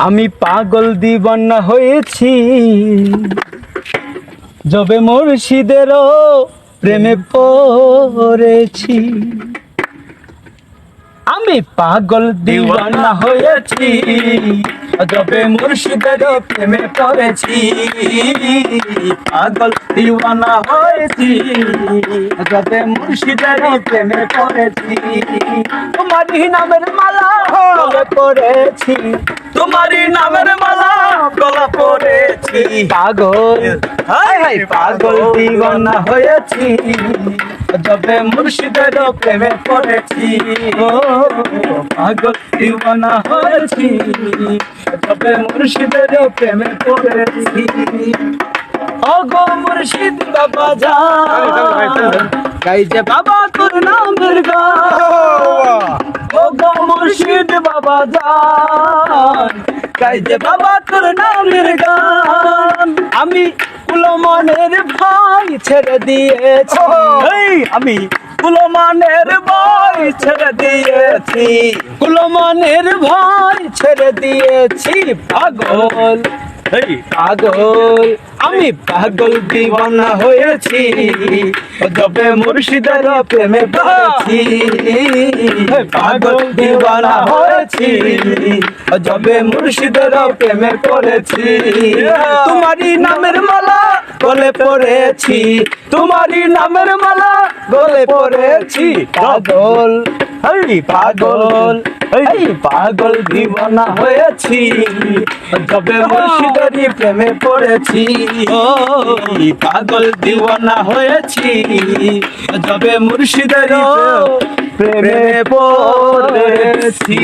আমি পাগল দিওয়ানা হয়েছি যবে মুর্শিদেরও প্রেমে পড়েছি। আমি পাগল দিওয়ানা হয়েছি যবে মুর্শিদেরও প্রেমে পড়েছি। পাগল দিওয়ানা হয়েছি যবে মুর্শিদেরও প্রেমে পড়েছি। তোমারই নামের মালা গলে পড়েছি, তোমারই নামের মালা গলা পড়েছি। পাগল হায় হায় পাগল দিওয়ানা হয়েছি যবে মুর্শিদেরও প্রেমে পড়েছি। ও পাগল দিওয়ানা হয়েছি যবে মুর্শিদেরও প্রেমে পড়েছি। ওগো মুর্শিদ বাবা জান গাই যে বাবা তোর নামের গান। ওগো মুর্শিদ বাবা জান গাই যে বাবা তোর নামের গান। আমি কুলমানের ভাই ছেড়ে দিয়েছি, আমি কুলমানের ভাই ছেড়ে দিয়েছি, কুলমানের ভাই ছেড়ে দিয়েছি। পাগল পাগল আমি পাগল দিওয়ানা হয়েছি যবে মুর্শিদের প্রেমে পড়েছি। পাগল দিওয়ানা হয়েছি যবে মুর্শিদের প্রেমে পড়েছি। তোমারই নামের মালা গলে পড়েছি, তোমারই নামের মালা গলে পড়েছি। পাগল পাগল পাগল দিওয়ানা হয়েছি যবে মুর্শিদেরই প্রেমে পড়েছি। ও পাগল দিওয়ানা হয়েছি যবে মুর্শিদেরই প্রেমে পড়েছি।